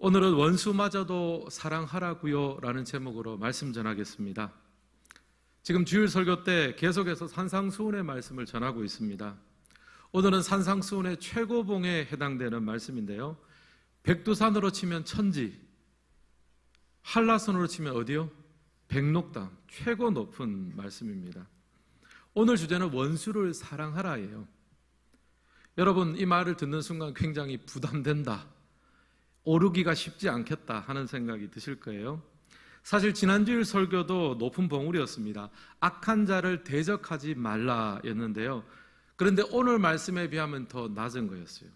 오늘은 원수마저도 사랑하라고요 라는 제목으로 말씀 전하겠습니다. 지금 주일 설교 때 계속해서 산상수훈의 말씀을 전하고 있습니다. 오늘은 산상수훈의 최고봉에 해당되는 말씀인데요, 백두산으로 치면 천지, 한라산으로 치면 어디요? 백록담, 최고 높은 말씀입니다. 오늘 주제는 원수를 사랑하라예요. 여러분, 이 말을 듣는 순간 굉장히 부담된다, 오르기가 쉽지 않겠다 하는 생각이 드실 거예요. 사실 지난주일 설교도 높은 봉우리였습니다. 악한 자를 대적하지 말라였는데요, 그런데 오늘 말씀에 비하면 더 낮은 거였어요.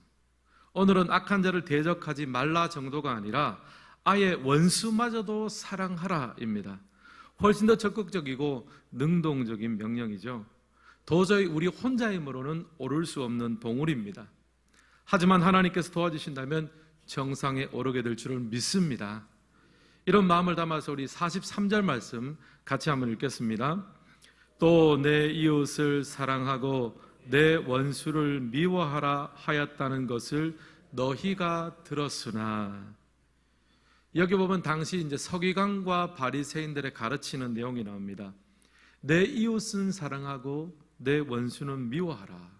오늘은 악한 자를 대적하지 말라 정도가 아니라 아예 원수마저도 사랑하라입니다. 훨씬 더 적극적이고 능동적인 명령이죠. 도저히 우리 혼자 힘으로는 오를 수 없는 봉우리입니다. 하지만 하나님께서 도와주신다면 정상에 오르게 될 줄을 믿습니다. 이런 마음을 담아서 우리 43절 말씀 같이 한번 읽겠습니다. 또 내 이웃을 사랑하고 내 원수를 미워하라 하였다는 것을 너희가 들었으나. 여기 보면 당시 이제 서기관과 바리새인들의 가르치는 내용이 나옵니다. 내 이웃은 사랑하고 내 원수는 미워하라.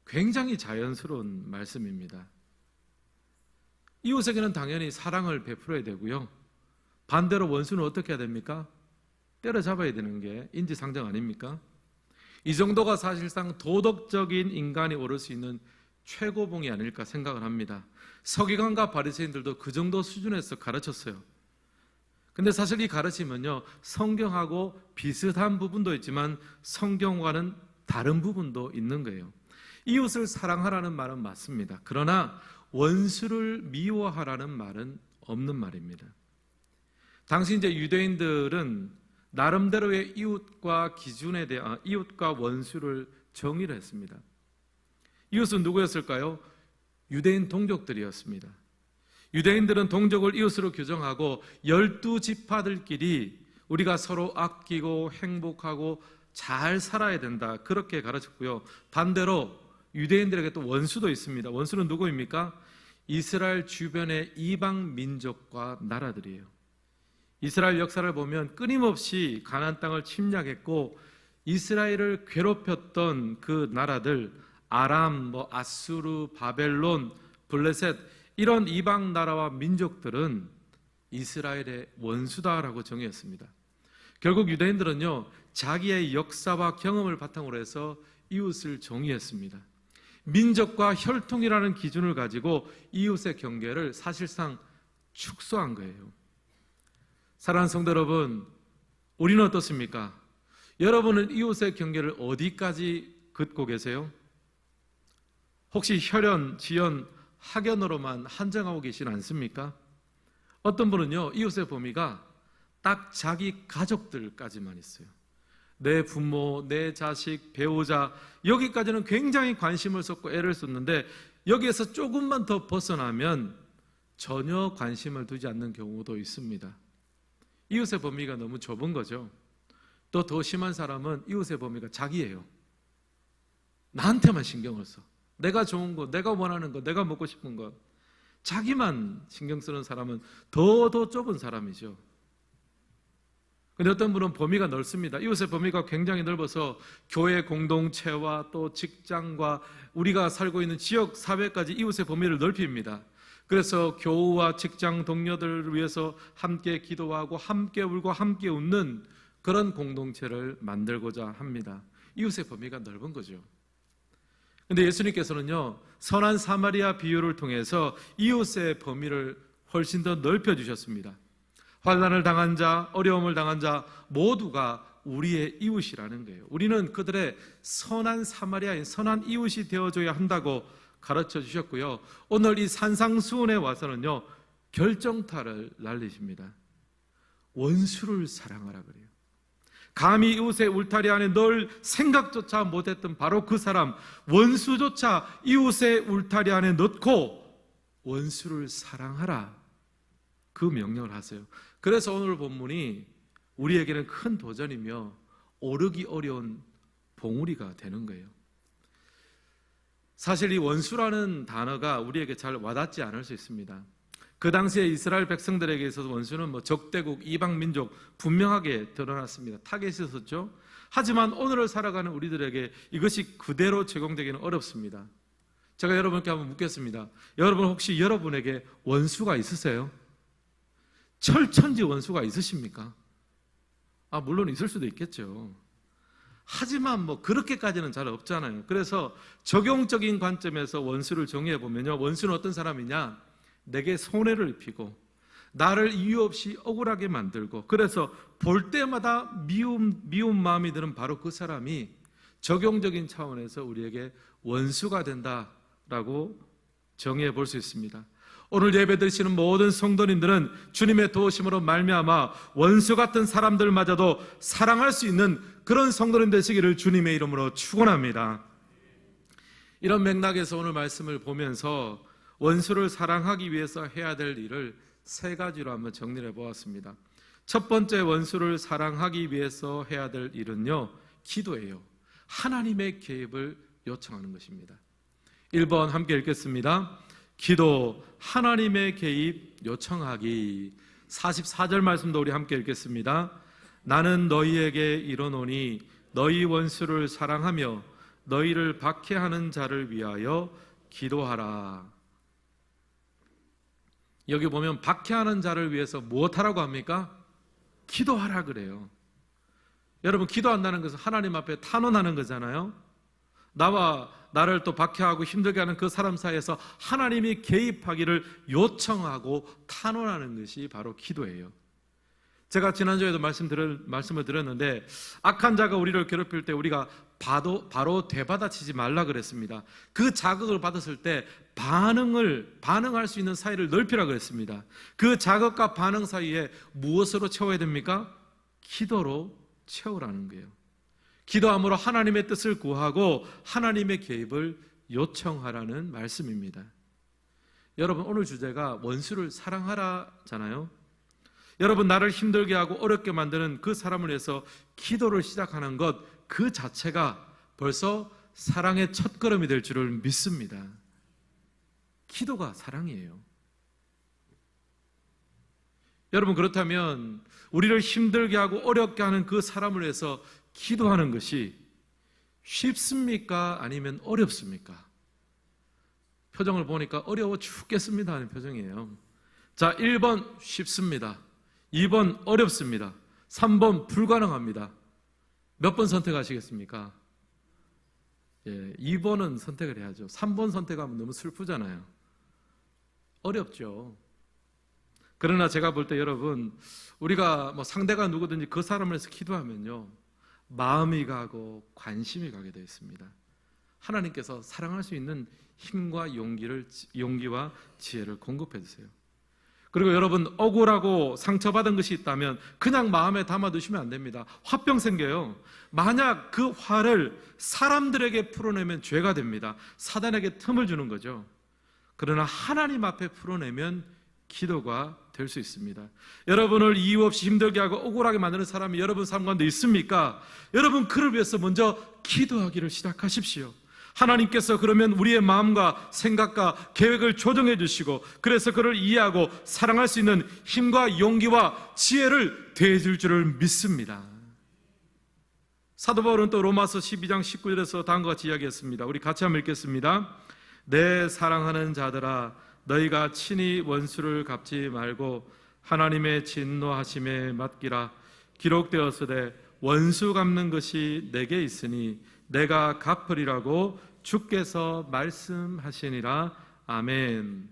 굉장히 자연스러운 말씀입니다. 이웃에게는 당연히 사랑을 베풀어야 되고요, 반대로 원수는 어떻게 해야 됩니까? 때려잡아야 되는 게 인지상정 아닙니까? 이 정도가 사실상 도덕적인 인간이 오를 수 있는 최고봉이 아닐까 생각을 합니다. 서기관과 바리새인들도 그 정도 수준에서 가르쳤어요. 근데 사실 이 가르침은요, 성경하고 비슷한 부분도 있지만 성경과는 다른 부분도 있는 거예요. 이웃을 사랑하라는 말은 맞습니다. 그러나 원수를 미워하라는 말은 없는 말입니다. 당시 이제 유대인들은 나름대로의 이웃과 기준에 대한, 이웃과 원수를 정의를 했습니다. 이웃은 누구였을까요? 유대인 동족들이었습니다. 유대인들은 동족을 이웃으로 규정하고 12지파들끼리 우리가 서로 아끼고 행복하고 잘 살아야 된다, 그렇게 가르쳤고요. 반대로 유대인들에게 또 원수도 있습니다. 원수는 누구입니까? 이스라엘 주변의 이방 민족과 나라들이에요. 이스라엘 역사를 보면 끊임없이 가나안 땅을 침략했고 이스라엘을 괴롭혔던 그 나라들, 아람, 아수르, 바벨론, 블레셋, 이런 이방 나라와 민족들은 이스라엘의 원수다라고 정의했습니다. 결국 유대인들은요, 자기의 역사와 경험을 바탕으로 해서 이웃을 정의했습니다. 민족과 혈통이라는 기준을 가지고 이웃의 경계를 사실상 축소한 거예요. 사랑하는 성도 여러분, 우리는 어떻습니까? 여러분은 이웃의 경계를 어디까지 긋고 계세요? 혹시 혈연, 지연, 학연으로만 한정하고 계시지 않습니까? 어떤 분은요, 이웃의 범위가 딱 자기 가족들까지만 있어요. 내 부모, 내 자식, 배우자, 여기까지는 굉장히 관심을 쏟고 애를 쏟는데 여기에서 조금만 더 벗어나면 전혀 관심을 두지 않는 경우도 있습니다. 이웃의 범위가 너무 좁은 거죠. 또 더 심한 사람은 이웃의 범위가 자기예요. 나한테만 신경을 써. 내가 좋은 거, 내가 원하는 거, 내가 먹고 싶은 거, 자기만 신경 쓰는 사람은 더 좁은 사람이죠. 근데 어떤 분은 범위가 넓습니다. 이웃의 범위가 굉장히 넓어서 교회 공동체와 또 직장과 우리가 살고 있는 지역 사회까지 이웃의 범위를 넓힙니다. 그래서 교우와 직장 동료들을 위해서 함께 기도하고 함께 울고 함께 웃는 그런 공동체를 만들고자 합니다. 이웃의 범위가 넓은 거죠. 근데 예수님께서는요, 선한 사마리아 비유를 통해서 이웃의 범위를 훨씬 더 넓혀주셨습니다. 환난을 당한 자, 어려움을 당한 자 모두가 우리의 이웃이라는 거예요. 우리는 그들의 선한 사마리아인, 선한 이웃이 되어줘야 한다고 가르쳐 주셨고요. 오늘 이 산상수훈에 와서는요, 결정타를 날리십니다. 원수를 사랑하라 그래요. 감히 이웃의 울타리 안에 넣을 생각조차 못했던 바로 그 사람, 원수조차 이웃의 울타리 안에 넣고 원수를 사랑하라, 그 명령을 하세요. 그래서 오늘 본문이 우리에게는 큰 도전이며 오르기 어려운 봉우리가 되는 거예요. 사실 이 원수라는 단어가 우리에게 잘 와닿지 않을 수 있습니다. 그 당시에 이스라엘 백성들에게 있어서 원수는 적대국, 이방 민족 분명하게 드러났습니다. 타겟이었었죠. 하지만 오늘을 살아가는 우리들에게 이것이 그대로 적용되기는 어렵습니다. 제가 여러분께 한번 묻겠습니다. 여러분 혹시 여러분에게 원수가 있으세요? 철천지 원수가 있으십니까? 물론 있을 수도 있겠죠. 하지만 그렇게까지는 잘 없잖아요. 그래서 적용적인 관점에서 원수를 정의해 보면요, 원수는 어떤 사람이냐? 내게 손해를 입히고 나를 이유 없이 억울하게 만들고, 그래서 볼 때마다 미운 마음이 드는 바로 그 사람이 적용적인 차원에서 우리에게 원수가 된다라고 정의해 볼 수 있습니다. 오늘 예배 드리시는 모든 성도님들은 주님의 도우심으로 말미암아 원수 같은 사람들마저도 사랑할 수 있는 그런 성도님 되시기를 주님의 이름으로 축원합니다. 이런 맥락에서 오늘 말씀을 보면서 원수를 사랑하기 위해서 해야 될 일을 세 가지로 한번 정리를 해보았습니다. 첫 번째, 원수를 사랑하기 위해서 해야 될 일은요, 기도예요. 하나님의 개입을 요청하는 것입니다. 1번 함께 읽겠습니다. 기도, 하나님의 개입 요청하기. 44절 말씀도 우리 함께 읽겠습니다. 나는 너희에게 이르노니 너희 원수를 사랑하며 너희를 박해하는 자를 위하여 기도하라. 여기 보면 박해하는 자를 위해서 무엇하라고 합니까? 기도하라 그래요. 여러분, 기도한다는 것은 하나님 앞에 탄원하는 거잖아요. 나와 나를 또 박해하고 힘들게 하는 그 사람 사이에서 하나님이 개입하기를 요청하고 탄원하는 것이 바로 기도예요. 제가 지난주에도 말씀을 드렸는데, 악한 자가 우리를 괴롭힐 때 우리가 바로 되받아치지 말라 그랬습니다. 그 자극을 받았을 때 반응할 수 있는 사이를 넓히라 그랬습니다. 그 자극과 반응 사이에 무엇으로 채워야 됩니까? 기도로 채우라는 거예요. 기도함으로 하나님의 뜻을 구하고 하나님의 개입을 요청하라는 말씀입니다. 여러분, 오늘 주제가 원수를 사랑하라잖아요. 여러분, 나를 힘들게 하고 어렵게 만드는 그 사람을 위해서 기도를 시작하는 것, 그 자체가 벌써 사랑의 첫걸음이 될 줄을 믿습니다. 기도가 사랑이에요. 여러분, 그렇다면 우리를 힘들게 하고 어렵게 하는 그 사람을 위해서 기도하는 것이 쉽습니까? 아니면 어렵습니까? 표정을 보니까 어려워 죽겠습니다 하는 표정이에요. 자, 1번 쉽습니다. 2번 어렵습니다. 3번 불가능합니다. 몇 번 선택하시겠습니까? 2번은 선택을 해야죠. 3번 선택하면 너무 슬프잖아요. 어렵죠. 그러나 제가 볼 때 여러분, 우리가 상대가 누구든지 그 사람을 위해서 기도하면요, 마음이 가고 관심이 가게 되어 있습니다. 하나님께서 사랑할 수 있는 힘과 용기와 지혜를 공급해 주세요. 그리고 여러분, 억울하고 상처받은 것이 있다면 그냥 마음에 담아두시면 안 됩니다. 화병 생겨요. 만약 그 화를 사람들에게 풀어내면 죄가 됩니다. 사단에게 틈을 주는 거죠. 그러나 하나님 앞에 풀어내면 기도가 될 수 있습니다. 여러분을 이유 없이 힘들게 하고 억울하게 만드는 사람이 여러분 삶 가운데 있습니까? 여러분, 그를 위해서 먼저 기도하기를 시작하십시오. 하나님께서 그러면 우리의 마음과 생각과 계획을 조정해 주시고, 그래서 그를 이해하고 사랑할 수 있는 힘과 용기와 지혜를 더해줄 줄을 믿습니다. 사도 바울은 또 로마서 12장 19절에서 다음과 같이 이야기했습니다. 우리 같이 한번 읽겠습니다. 내 사랑하는 자들아, 너희가 친히 원수를 갚지 말고 하나님의 진노하심에 맡기라. 기록되었으되 원수 갚는 것이 내게 있으니 내가 갚으리라고 주께서 말씀하시니라. 아멘.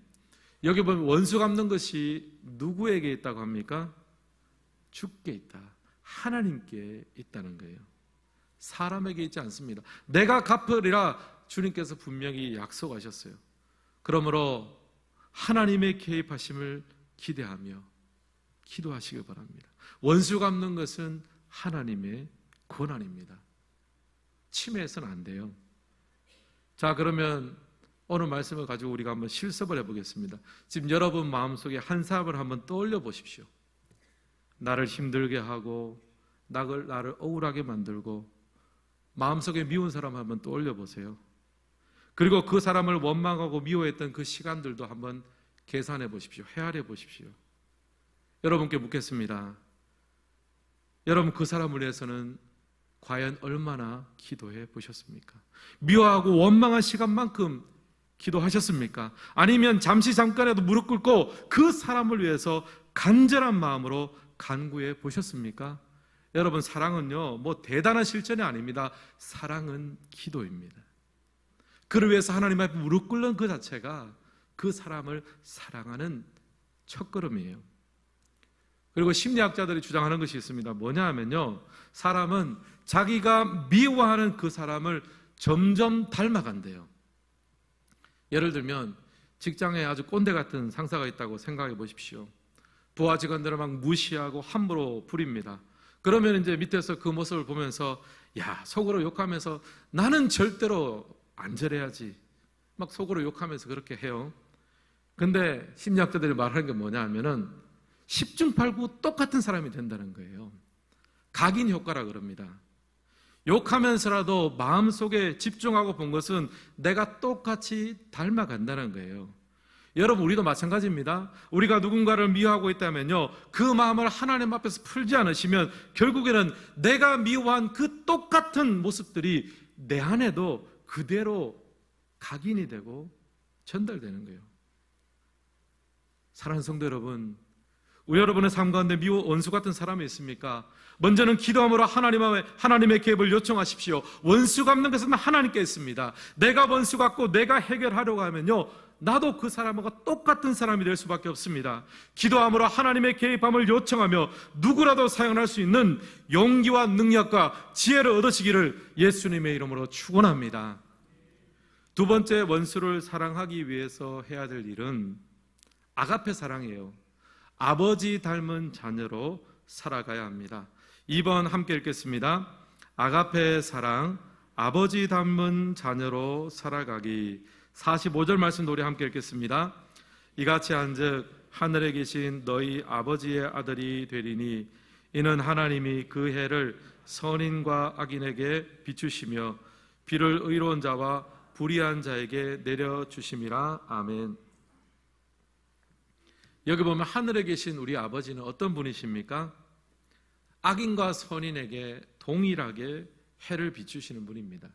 여기 보면 원수 갚는 것이 누구에게 있다고 합니까? 주께 있다. 하나님께 있다는 거예요. 사람에게 있지 않습니다. 내가 갚으리라 주님께서 분명히 약속하셨어요. 그러므로 하나님의 개입하심을 기대하며 기도하시기 바랍니다. 원수 갚는 것은 하나님의 권한입니다. 침해해서는 안 돼요. 자, 그러면 오늘 말씀을 가지고 우리가 한번 실습을 해보겠습니다. 지금 여러분 마음속에 한 사람을 한번 떠올려 보십시오. 나를 힘들게 하고 나를 억울하게 만들고 마음속에 미운 사람 한번 떠올려 보세요. 그리고 그 사람을 원망하고 미워했던 그 시간들도 한번 계산해 보십시오. 헤아려 보십시오. 여러분께 묻겠습니다. 여러분 그 사람을 위해서는 과연 얼마나 기도해 보셨습니까? 미워하고 원망한 시간만큼 기도하셨습니까? 아니면 잠깐이라도 무릎 꿇고 그 사람을 위해서 간절한 마음으로 간구해 보셨습니까? 여러분 사랑은요 뭐 대단한 실천이 아닙니다. 사랑은 기도입니다. 그를 위해서 하나님 앞에 무릎 꿇는 그 자체가 그 사람을 사랑하는 첫걸음이에요. 그리고 심리학자들이 주장하는 것이 있습니다. 뭐냐 하면요, 사람은 자기가 미워하는 그 사람을 점점 닮아간대요. 예를 들면 직장에 아주 꼰대 같은 상사가 있다고 생각해 보십시오. 부하 직원들을 막 무시하고 함부로 부립니다. 그러면 이제 밑에서 그 모습을 보면서 야, 속으로 욕하면서 나는 절대로 안 저래야지, 막 속으로 욕하면서 그렇게 해요. 근데 심리학자들이 말하는 게 뭐냐 하면은 10중 8구 똑같은 사람이 된다는 거예요. 각인 효과라 그럽니다. 욕하면서라도 마음속에 집중하고 본 것은 내가 똑같이 닮아간다는 거예요. 여러분 우리도 마찬가지입니다. 우리가 누군가를 미워하고 있다면요, 그 마음을 하나님 앞에서 풀지 않으시면 결국에는 내가 미워한 그 똑같은 모습들이 내 안에도 그대로 각인이 되고 전달되는 거예요. 사랑하는 성도 여러분, 우리 여러분의 삶 가운데 미워 원수 같은 사람이 있습니까? 먼저는 기도함으로 하나님의 개입을 요청하십시오. 원수 갚는 것은 하나님께 있습니다. 내가 원수 갚고 내가 해결하려고 하면요, 나도 그 사람과 똑같은 사람이 될 수밖에 없습니다. 기도함으로 하나님의 개입함을 요청하며 누구라도 사용할 수 있는 용기와 능력과 지혜를 얻으시기를 예수님의 이름으로 축원합니다. 두 번째, 원수를 사랑하기 위해서 해야 될 일은 아가페 사랑이에요. 아버지 닮은 자녀로 살아가야 합니다. 2번 함께 읽겠습니다. 아가페 사랑, 아버지 닮은 자녀로 살아가기. 45절 말씀 우리 함께 읽겠습니다. 이같이 한즉 하늘에 계신 너희 아버지의 아들이 되리니 이는 하나님이 그 해를 선인과 악인에게 비추시며 비를 의로운 자와 불의한 자에게 내려주심이라. 아멘. 여기 보면 하늘에 계신 우리 아버지는 어떤 분이십니까? 악인과 선인에게 동일하게 해를 비추시는 분입니다.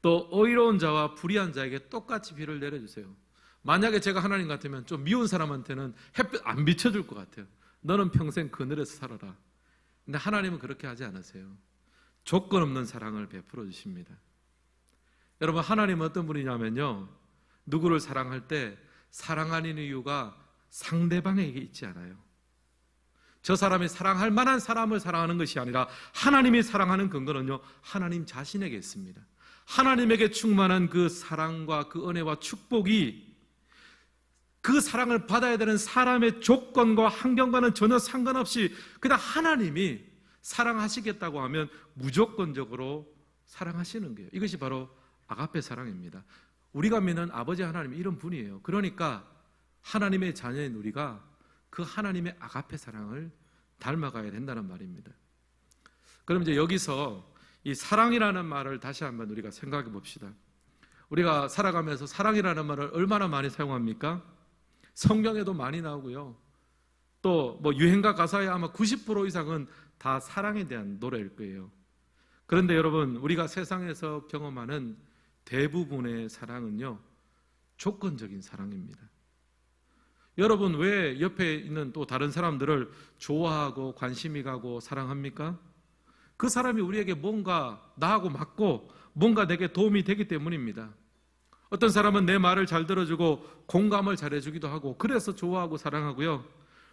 또 의로운 자와 불의한 자에게 똑같이 비를 내려주세요. 만약에 제가 하나님 같으면 좀 미운 사람한테는 햇빛 안 비춰줄 것 같아요. 너는 평생 그늘에서 살아라. 근데 하나님은 그렇게 하지 않으세요. 조건 없는 사랑을 베풀어 주십니다. 여러분 하나님은 어떤 분이냐면요, 누구를 사랑할 때 사랑하는 이유가 상대방에게 있지 않아요. 저 사람이 사랑할 만한 사람을 사랑하는 것이 아니라 하나님이 사랑하는 근거는요, 하나님 자신에게 있습니다. 하나님에게 충만한 그 사랑과 그 은혜와 축복이 그 사랑을 받아야 되는 사람의 조건과 환경과는 전혀 상관없이 그냥 하나님이 사랑하시겠다고 하면 무조건적으로 사랑하시는 거예요. 이것이 바로 아가페 사랑입니다. 우리가 믿는 아버지 하나님이 이런 분이에요. 그러니까 하나님의 자녀인 우리가 그 하나님의 아가페 사랑을 닮아가야 된다는 말입니다. 그럼 이제 여기서 이 사랑이라는 말을 다시 한번 우리가 생각해 봅시다. 우리가 살아가면서 사랑이라는 말을 얼마나 많이 사용합니까? 성경에도 많이 나오고요. 또 뭐 유행가 가사에 아마 90% 이상은 다 사랑에 대한 노래일 거예요. 그런데 여러분, 우리가 세상에서 경험하는 대부분의 사랑은요, 조건적인 사랑입니다. 여러분 왜 옆에 있는 또 다른 사람들을 좋아하고 관심이 가고 사랑합니까? 그 사람이 우리에게 뭔가 나하고 맞고 뭔가 내게 도움이 되기 때문입니다. 어떤 사람은 내 말을 잘 들어주고 공감을 잘해주기도 하고 그래서 좋아하고 사랑하고요.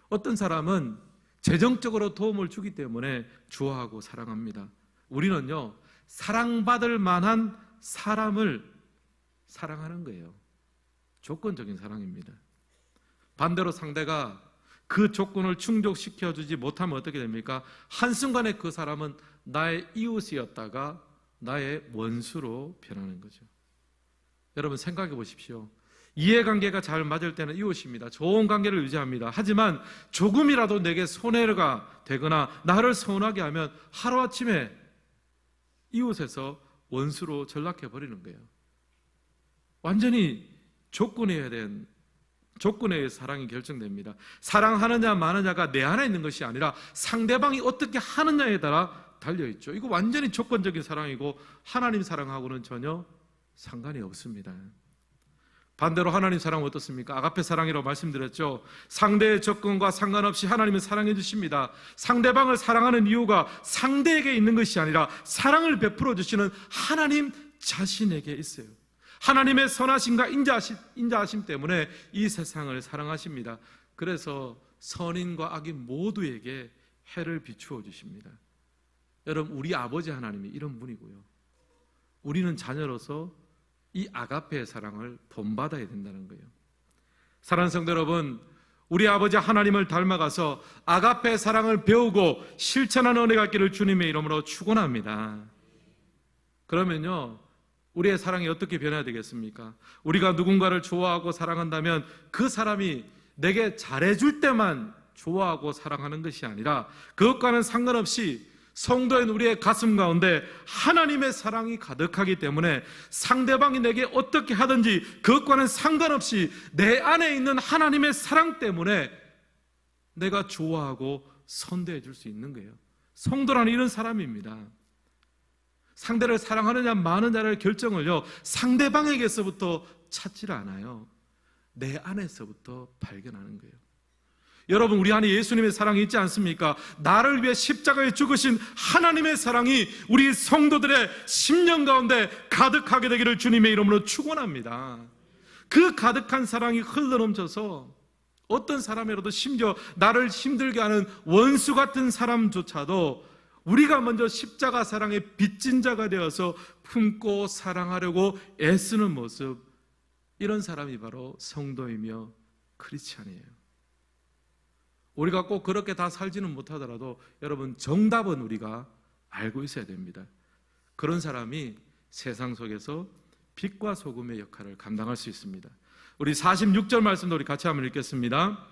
어떤 사람은 재정적으로 도움을 주기 때문에 좋아하고 사랑합니다. 우리는요, 사랑받을 만한 사람을 사랑하는 거예요. 조건적인 사랑입니다. 반대로 상대가 그 조건을 충족시켜주지 못하면 어떻게 됩니까? 한순간에 그 사람은 나의 이웃이었다가 나의 원수로 변하는 거죠. 여러분 생각해 보십시오. 이해관계가 잘 맞을 때는 이웃입니다. 좋은 관계를 유지합니다. 하지만 조금이라도 내게 손해가 되거나 나를 서운하게 하면 하루아침에 이웃에서 원수로 전락해 버리는 거예요. 완전히 조건이어야 된 조건에 의해서 사랑이 결정됩니다. 사랑하느냐 마느냐가 내 안에 있는 것이 아니라 상대방이 어떻게 하느냐에 따라 달려있죠. 이거 완전히 조건적인 사랑이고 하나님 사랑하고는 전혀 상관이 없습니다. 반대로 하나님 사랑은 어떻습니까? 아가페 사랑이라고 말씀드렸죠. 상대의 조건과 상관없이 하나님은 사랑해 주십니다. 상대방을 사랑하는 이유가 상대에게 있는 것이 아니라 사랑을 베풀어 주시는 하나님 자신에게 있어요. 하나님의 선하심과 인자하심 때문에 이 세상을 사랑하십니다. 그래서 선인과 악인 모두에게 해를 비추어 주십니다. 여러분, 우리 아버지 하나님이 이런 분이고요. 우리는 자녀로서 이 아가페의 사랑을 본받아야 된다는 거예요. 사랑하는 성도 여러분, 우리 아버지 하나님을 닮아가서 아가페의 사랑을 배우고 실천하는 은혜가 있기를 주님의 이름으로 축원합니다. 그러면요, 우리의 사랑이 어떻게 변해야 되겠습니까? 우리가 누군가를 좋아하고 사랑한다면 그 사람이 내게 잘해줄 때만 좋아하고 사랑하는 것이 아니라 그것과는 상관없이 성도인 우리의 가슴 가운데 하나님의 사랑이 가득하기 때문에 상대방이 내게 어떻게 하든지 그것과는 상관없이 내 안에 있는 하나님의 사랑 때문에 내가 좋아하고 선대해 줄 수 있는 거예요. 성도라는 이런 사람입니다. 상대를 사랑하느냐 마느냐를 결정을요, 상대방에게서부터 찾질 않아요. 내 안에서부터 발견하는 거예요. 여러분, 우리 안에 예수님의 사랑이 있지 않습니까? 나를 위해 십자가에 죽으신 하나님의 사랑이 우리 성도들의 심령 가운데 가득하게 되기를 주님의 이름으로 축원합니다. 그 가득한 사랑이 흘러넘쳐서 어떤 사람이라도, 심지어 나를 힘들게 하는 원수 같은 사람조차도 우리가 먼저 십자가 사랑의 빚진 자가 되어서 품고 사랑하려고 애쓰는 모습, 이런 사람이 바로 성도이며 크리스찬이에요. 우리가 꼭 그렇게 다 살지는 못하더라도 여러분, 정답은 우리가 알고 있어야 됩니다. 그런 사람이 세상 속에서 빛과 소금의 역할을 감당할 수 있습니다. 우리 46절 말씀도 우리 같이 한번 읽겠습니다.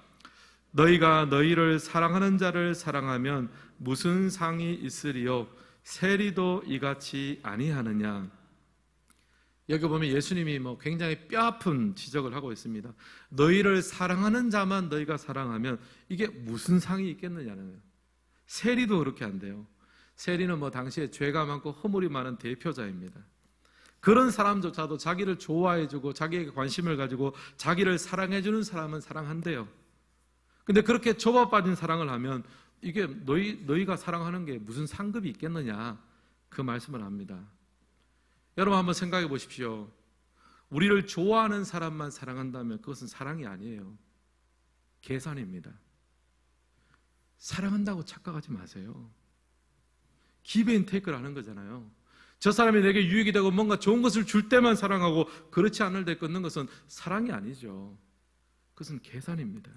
너희가 너희를 사랑하는 자를 사랑하면 무슨 상이 있으리요? 세리도 이같이 아니하느냐? 여기 보면 예수님이 굉장히 뼈아픈 지적을 하고 있습니다. 너희를 사랑하는 자만 너희가 사랑하면 이게 무슨 상이 있겠느냐는 거예요. 세리도 그렇게 한대요. 세리는 당시에 죄가 많고 허물이 많은 대표자입니다. 그런 사람조차도 자기를 좋아해주고 자기에게 관심을 가지고 자기를 사랑해주는 사람은 사랑한대요. 근데 그렇게 좁아빠진 사랑을 하면 이게 너희가 사랑하는 게 무슨 상급이 있겠느냐, 그 말씀을 합니다. 여러분, 한번 생각해 보십시오. 우리를 좋아하는 사람만 사랑한다면 그것은 사랑이 아니에요. 계산입니다. 사랑한다고 착각하지 마세요. give and take를 하는 거잖아요. 저 사람이 내게 유익이 되고 뭔가 좋은 것을 줄 때만 사랑하고 그렇지 않을 때 끊는 것은 사랑이 아니죠. 그것은 계산입니다.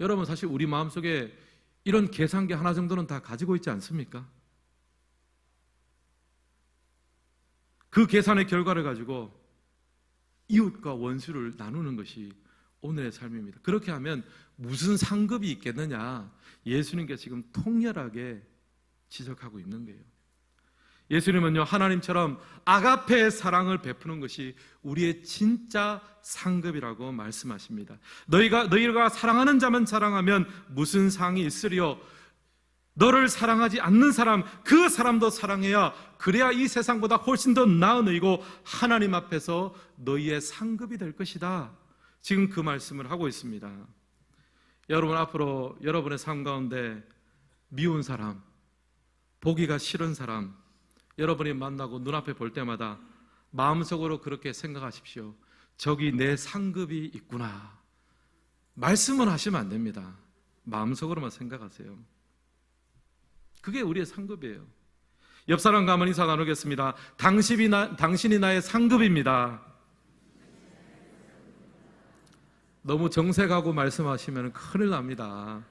여러분, 사실 우리 마음속에 이런 계산기 하나 정도는 다 가지고 있지 않습니까? 그 계산의 결과를 가지고 이웃과 원수를 나누는 것이 오늘의 삶입니다. 그렇게 하면 무슨 상급이 있겠느냐, 예수님께서 지금 통렬하게 지적하고 있는 거예요. 예수님은요, 하나님처럼 아가페의 사랑을 베푸는 것이 우리의 진짜 상급이라고 말씀하십니다. 너희가 사랑하는 자만 사랑하면 무슨 상이 있으리요? 너를 사랑하지 않는 사람, 그 사람도 사랑해야, 그래야 이 세상보다 훨씬 더 나은 의고 하나님 앞에서 너희의 상급이 될 것이다. 지금 그 말씀을 하고 있습니다. 여러분, 앞으로 여러분의 삶 가운데 미운 사람, 보기가 싫은 사람, 여러분이 만나고 눈앞에 볼 때마다 마음속으로 그렇게 생각하십시오. 저기 내 상급이 있구나. 말씀은 하시면 안 됩니다. 마음속으로만 생각하세요. 그게 우리의 상급이에요. 옆 사람과 한번 인사 나누겠습니다. 당신이 나의 상급입니다. 너무 정색하고 말씀하시면 큰일 납니다.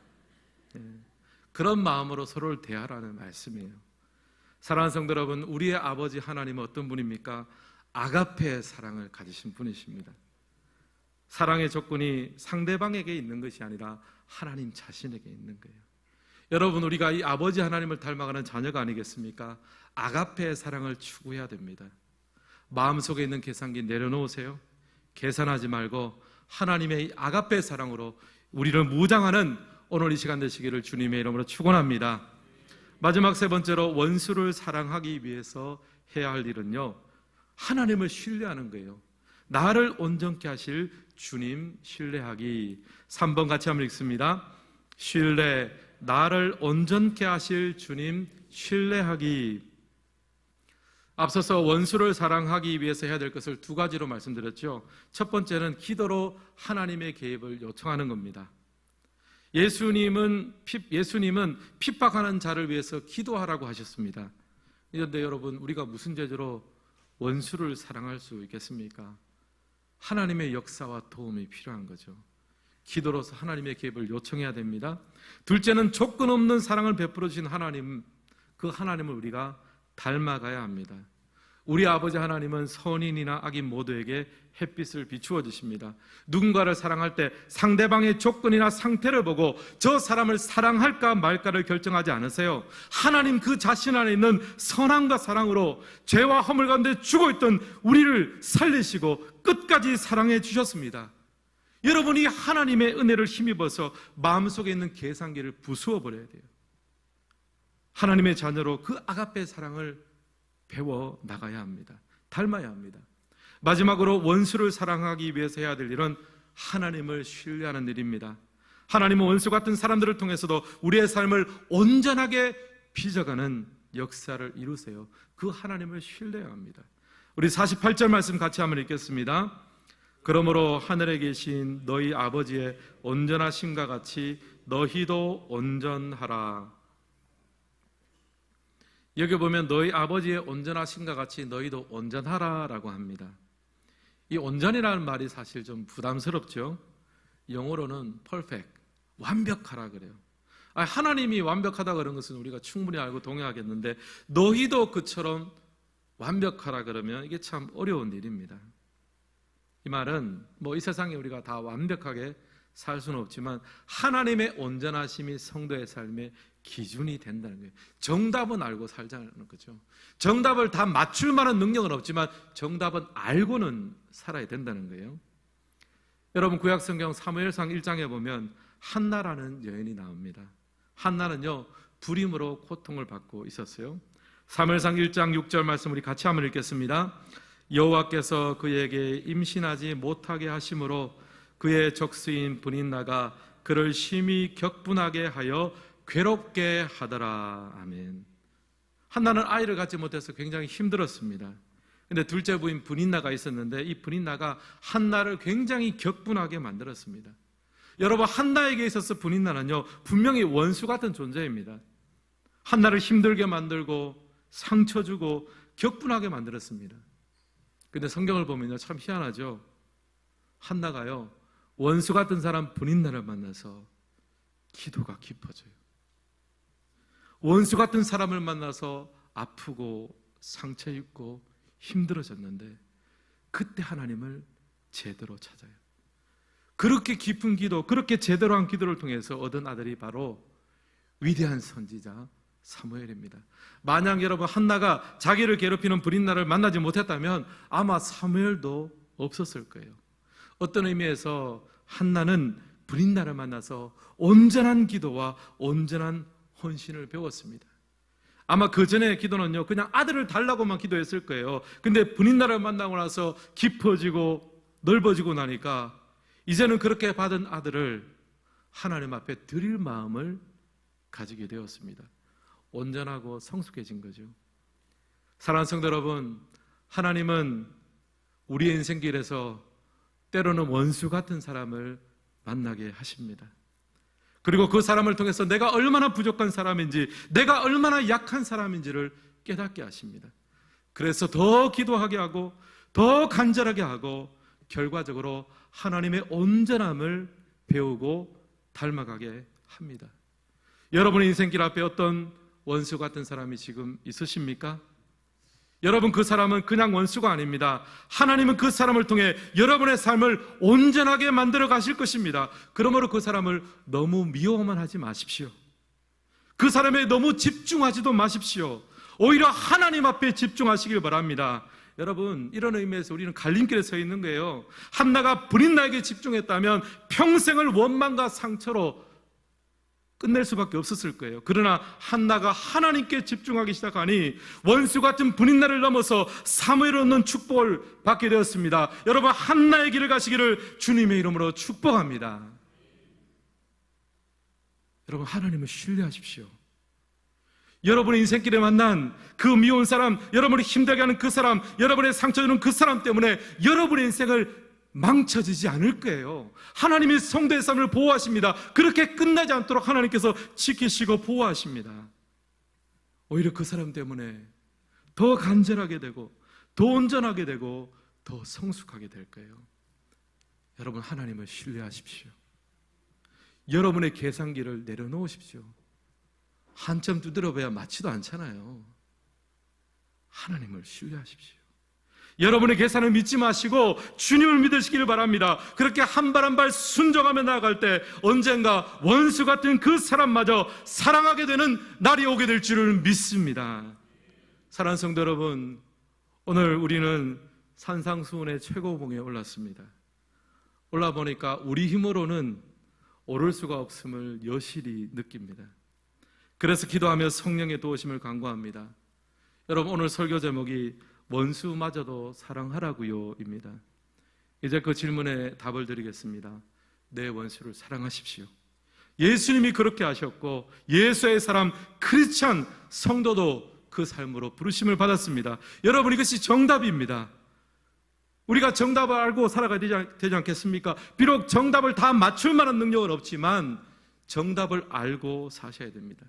그런 마음으로 서로를 대하라는 말씀이에요. 사랑하는 성도 여러분, 우리의 아버지 하나님은 어떤 분입니까? 아가페의 사랑을 가지신 분이십니다. 사랑의 조건이 상대방에게 있는 것이 아니라 하나님 자신에게 있는 거예요. 여러분, 우리가 이 아버지 하나님을 닮아가는 자녀가 아니겠습니까? 아가페의 사랑을 추구해야 됩니다. 마음속에 있는 계산기 내려놓으세요. 계산하지 말고 하나님의 아가페 사랑으로 우리를 무장하는 오늘 이 시간 되시기를 주님의 이름으로 축원합니다. 마지막 세 번째로 원수를 사랑하기 위해서 해야 할 일은요, 하나님을 신뢰하는 거예요. 나를 온전케 하실 주님 신뢰하기. 3번 같이 한번 읽습니다. 신뢰, 나를 온전케 하실 주님 신뢰하기. 앞서서 원수를 사랑하기 위해서 해야 될 것을 두 가지로 말씀드렸죠. 첫 번째는 기도로 하나님의 개입을 요청하는 겁니다. 예수님은 핍박하는 자를 위해서 기도하라고 하셨습니다. 그런데 여러분, 우리가 무슨 죄로 원수를 사랑할 수 있겠습니까? 하나님의 역사와 도움이 필요한 거죠. 기도로서 하나님의 개입을 요청해야 됩니다. 둘째는 조건 없는 사랑을 베풀어 주신 하나님, 그 하나님을 우리가 닮아가야 합니다. 우리 아버지 하나님은 선인이나 악인 모두에게 햇빛을 비추어 주십니다. 누군가를 사랑할 때 상대방의 조건이나 상태를 보고 저 사람을 사랑할까 말까를 결정하지 않으세요. 하나님 그 자신 안에 있는 선함과 사랑으로 죄와 허물 가운데 죽어있던 우리를 살리시고 끝까지 사랑해 주셨습니다. 여러분이 하나님의 은혜를 힘입어서 마음속에 있는 계산기를 부수어 버려야 돼요. 하나님의 자녀로 그 아가페 사랑을 배워 나가야 합니다. 닮아야 합니다. 마지막으로 원수를 사랑하기 위해서 해야 될 일은 하나님을 신뢰하는 일입니다. 하나님은 원수 같은 사람들을 통해서도 우리의 삶을 온전하게 빚어가는 역사를 이루세요. 그 하나님을 신뢰해야 합니다. 우리 48절 말씀 같이 한번 읽겠습니다. 그러므로 하늘에 계신 너희 아버지의 온전하심과 같이 너희도 온전하라. 여기 보면 너희 아버지의 온전하심과 같이 너희도 온전하라라고 합니다. 이 온전이라는 말이 사실 좀 부담스럽죠. 영어로는 perfect, 완벽하라 그래요. 하나님이 완벽하다 그런 것은 우리가 충분히 알고 동의하겠는데 너희도 그처럼 완벽하라 그러면 이게 참 어려운 일입니다. 이 말은 이 세상에 우리가 다 완벽하게 살 수는 없지만 하나님의 온전하심이 성도의 삶의 기준이 된다는 거예요. 정답은 알고 살자는 거죠. 정답을 다 맞출 만한 능력은 없지만 정답은 알고는 살아야 된다는 거예요. 여러분, 구약성경 사무엘상 1장에 보면 한나라는 여인이 나옵니다. 한나는요, 불임으로 고통을 받고 있었어요. 사무엘상 1장 6절 말씀 우리 같이 한번 읽겠습니다. 여호와께서 그에게 임신하지 못하게 하심으로 그의 적수인 브닌나가 그를 심히 격분하게 하여 괴롭게 하더라. 아멘. 한나는 아이를 갖지 못해서 굉장히 힘들었습니다. 근데 둘째 부인 브닌나가 있었는데 이 브닌나가 한나를 굉장히 격분하게 만들었습니다. 여러분, 한나에게 있어서 브닌나는요, 분명히 원수 같은 존재입니다. 한나를 힘들게 만들고 상처 주고 격분하게 만들었습니다. 근데 성경을 보면요, 참 희한하죠. 한나가요, 원수 같은 사람 브닌나를 만나서 기도가 깊어져요. 원수 같은 사람을 만나서 아프고 상처 입고 힘들어졌는데 그때 하나님을 제대로 찾아요. 그렇게 깊은 기도, 그렇게 제대로 한 기도를 통해서 얻은 아들이 바로 위대한 선지자 사무엘입니다. 만약 여러분 한나가 자기를 괴롭히는 브린나를 만나지 못했다면 아마 사무엘도 없었을 거예요. 어떤 의미에서 한나는 브린나를 만나서 온전한 기도와 온전한 헌신을 배웠습니다. 아마 그 전에 기도는요, 그냥 아들을 달라고만 기도했을 거예요. 근데 브린나를 만나고 나서 깊어지고 넓어지고 나니까 이제는 그렇게 받은 아들을 하나님 앞에 드릴 마음을 가지게 되었습니다. 온전하고 성숙해진 거죠. 사랑하는 성도 여러분, 하나님은 우리의 인생길에서 때로는 원수 같은 사람을 만나게 하십니다. 그리고 그 사람을 통해서 내가 얼마나 부족한 사람인지, 내가 얼마나 약한 사람인지를 깨닫게 하십니다. 그래서 더 기도하게 하고 더 간절하게 하고 결과적으로 하나님의 온전함을 배우고 닮아가게 합니다. 여러분의 인생길 앞에 어떤 원수 같은 사람이 지금 있으십니까? 여러분, 그 사람은 그냥 원수가 아닙니다. 하나님은 그 사람을 통해 여러분의 삶을 온전하게 만들어 가실 것입니다. 그러므로 그 사람을 너무 미워만 하지 마십시오. 그 사람에 너무 집중하지도 마십시오. 오히려 하나님 앞에 집중하시길 바랍니다. 여러분, 이런 의미에서 우리는 갈림길에 서 있는 거예요. 한나가 브린나에게 집중했다면 평생을 원망과 상처로 끝낼 수밖에 없었을 거예요. 그러나 한나가 하나님께 집중하기 시작하니 원수 같은 브린나를 넘어서 사무엘을 얻는 축복을 받게 되었습니다. 여러분, 한나의 길을 가시기를 주님의 이름으로 축복합니다. 여러분, 하나님을 신뢰하십시오. 여러분의 인생길에 만난 그 미운 사람, 여러분을 힘들게 하는 그 사람, 여러분의 상처 주는 그 사람 때문에 여러분의 인생을 망쳐지지 않을 거예요. 하나님이 성도의 삶을 보호하십니다. 그렇게 끝나지 않도록 하나님께서 지키시고 보호하십니다. 오히려 그 사람 때문에 더 간절하게 되고 더 온전하게 되고 더 성숙하게 될 거예요. 여러분, 하나님을 신뢰하십시오. 여러분의 계산기를 내려놓으십시오. 한참 두드려봐야 맞지도 않잖아요. 하나님을 신뢰하십시오. 여러분의 계산을 믿지 마시고 주님을 믿으시기를 바랍니다. 그렇게 한 발 한 발 순종하며 나아갈 때 언젠가 원수 같은 그 사람마저 사랑하게 되는 날이 오게 될 줄을 믿습니다. 사랑하는 성도 여러분, 오늘 우리는 산상수훈의 최고봉에 올랐습니다. 올라보니까 우리 힘으로는 오를 수가 없음을 여실히 느낍니다. 그래서 기도하며 성령의 도우심을 간구합니다. 여러분, 오늘 설교 제목이 원수마저도 사랑하라고요 입니다. 이제 그 질문에 답을 드리겠습니다. 내 원수를 사랑하십시오. 예수님이 그렇게 하셨고 예수의 사람 크리스찬 성도도 그 삶으로 부르심을 받았습니다. 여러분, 이것이 정답입니다. 우리가 정답을 알고 살아가야 되지 않겠습니까? 비록 정답을 다 맞출 만한 능력은 없지만 정답을 알고 사셔야 됩니다.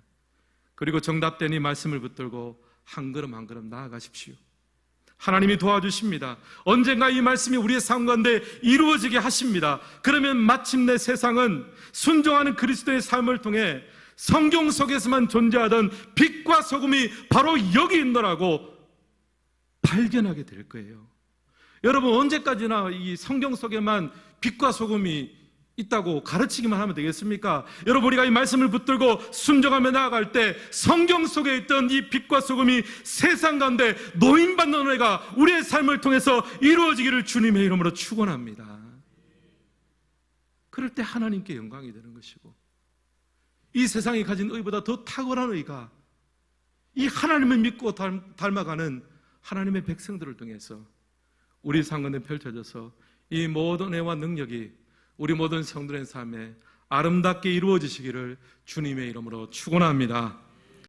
그리고 정답된 이 말씀을 붙들고 한 걸음 한 걸음 나아가십시오. 하나님이 도와주십니다. 언젠가 이 말씀이 우리의 삶 가운데 이루어지게 하십니다. 그러면 마침내 세상은 순종하는 그리스도의 삶을 통해 성경 속에서만 존재하던 빛과 소금이 바로 여기 있노라고 발견하게 될 거예요. 여러분, 언제까지나 이 성경 속에만 빛과 소금이 있다고 가르치기만 하면 되겠습니까? 여러분, 우리가 이 말씀을 붙들고 순종하며 나아갈 때 성경 속에 있던 이 빛과 소금이 세상 가운데 노임받는 은혜가 우리의 삶을 통해서 이루어지기를 주님의 이름으로 축원합니다. 그럴 때 하나님께 영광이 되는 것이고, 이 세상이 가진 의보다 더 탁월한 의가 이 하나님을 믿고 닮아가는 하나님의 백성들을 통해서 우리 삶 가운데 펼쳐져서 이 모든 은혜와 능력이 우리 모든 성도의 삶에 아름답게 이루어지시기를 주님의 이름으로 축원합니다.